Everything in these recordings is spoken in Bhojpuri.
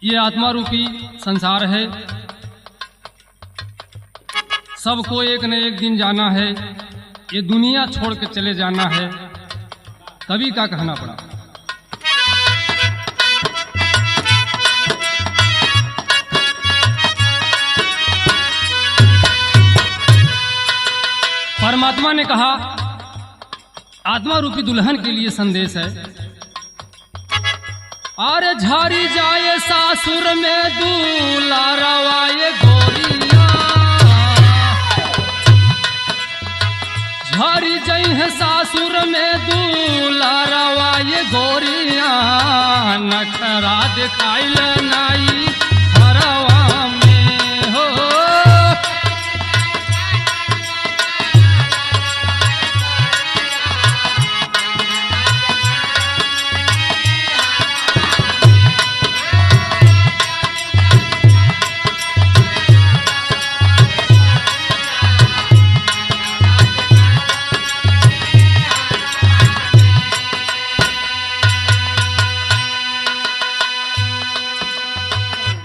ये आत्मा रूपी संसार है, सबको एक न एक दिन जाना है, ये दुनिया छोड़ के चले जाना है। कवि का कहना पड़ा। परमात्मा ने कहा आत्मा रूपी दुल्हन के लिए संदेश है। अरे झारी जाए सासुर में दुलारवा ये गोरिया, झारी जाई है सासुर में दुलारवा ये गोरिया, नखरा दिखाइल नाई हरवा में हो।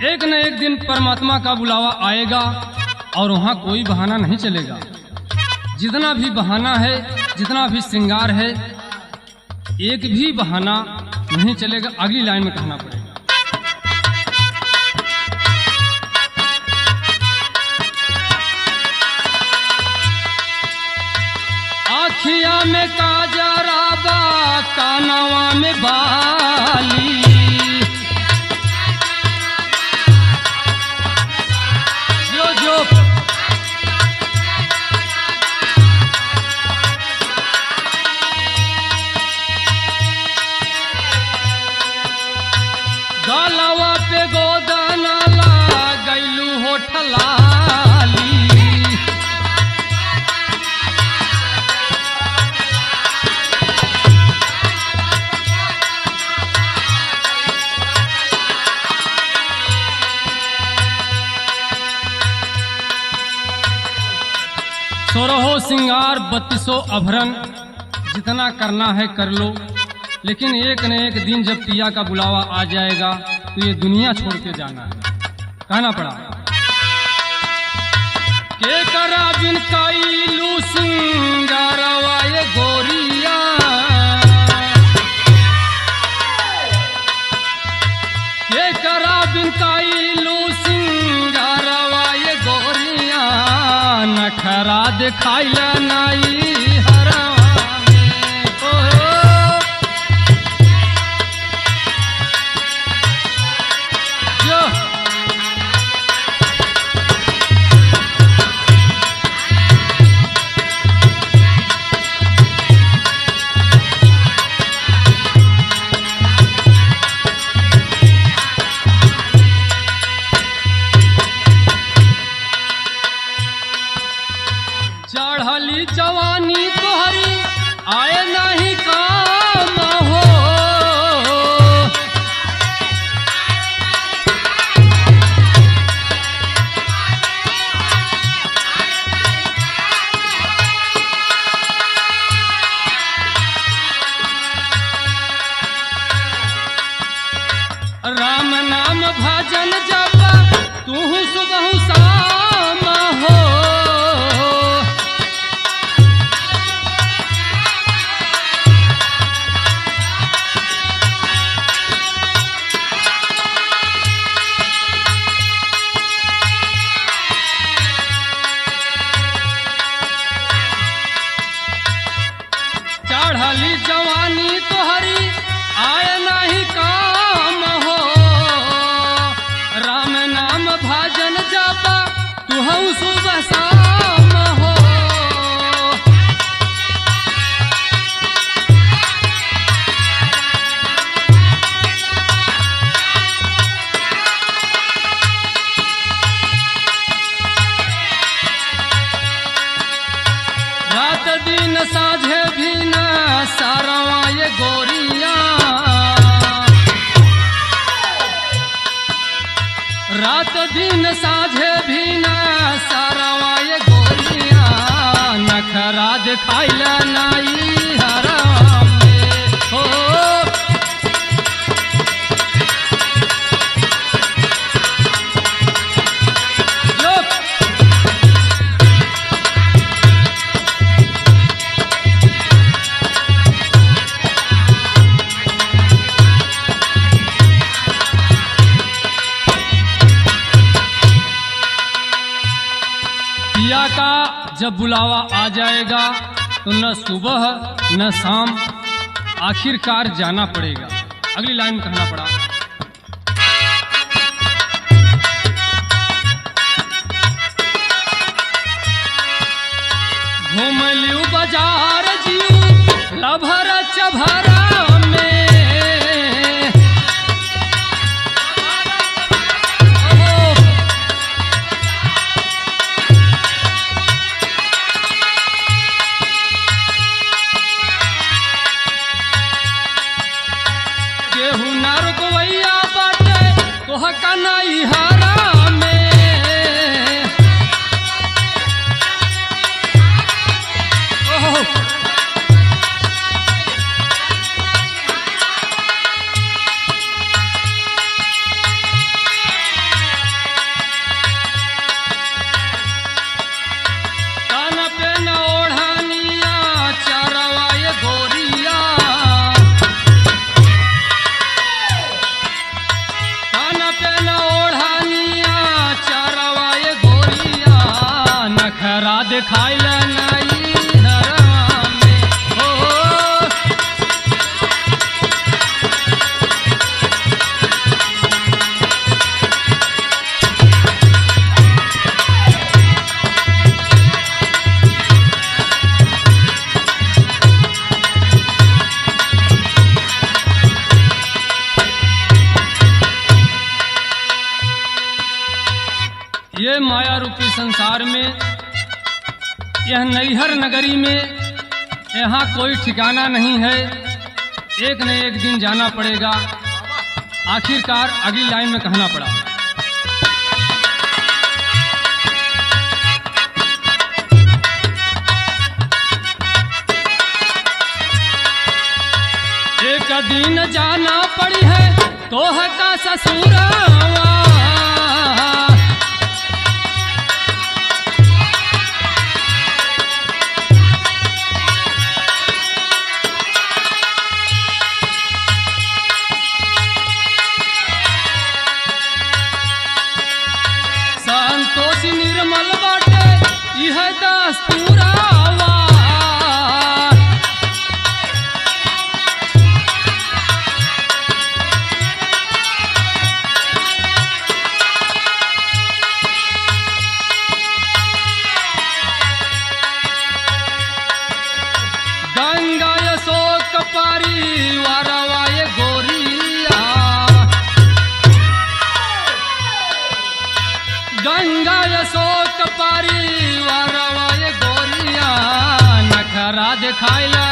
एक न एक दिन परमात्मा का बुलावा आएगा और वहां कोई बहाना नहीं चलेगा। जितना भी बहाना है, जितना भी श्रृंगार है, एक भी बहाना नहीं चलेगा। अगली लाइन में कहना पड़ेगा। आखिया में काजरा बा, कानवा में बाली, गलवा पे गोदाना लागैलू होठलाली, सोरहो सिंगार 3200 आभरण, जितना करना है कर लो, लेकिन एक न एक दिन जब पिया का बुलावा आ जाएगा तो ये दुनिया छोड़ के जाना है। कहना पड़ा के करा बिन काइलू सिंगारवा ये गोरिया, के करा बिन काइलू सिंगारवा ये गोरिया, नखरा दिखाइल नाई हरवा में हो। चढ़ली जवानी तोहरी आए नहीं काम हो, राम नाम भजन जप तू सुबह शाम हो। चढ़ली जवानी तोहरी आए नहीं काम हो, राम नाम भजन जापा तू हूँ सुबह शाम हो। रात दिन साझे भी न सारवा ये गोरिया, रात दिन साझे भी न सारवा ये गोरिया, नखरा दिखाइल नाई हरवा में हो। जब बुलावा आ जाएगा तो न सुबह न शाम आखिरकार जाना पड़ेगा। अगली लाइन में कहना पड़ा, घूम लियो बाजार जियो लभर चभरा में, केहू ना रुकवैया बाटे तोह कनाई हरा में, दिखाइल नाई हरवा में हो, ये माया रूपी संसार में, यह नैहर नगरी में यहाँ कोई ठिकाना नहीं है, एक न एक दिन जाना पड़ेगा। आखिरकार अगली लाइन में कहना पड़ा, एक दिन जाना पड़ी है तोह का ससुरावा, संतोषी निर्मल बाटे यह दस्तूरावा, गंगा अशोक परिवारवा ये गोरिया, गंगा अशोक परिवारवा ये गोरिया नखरा दिखाइला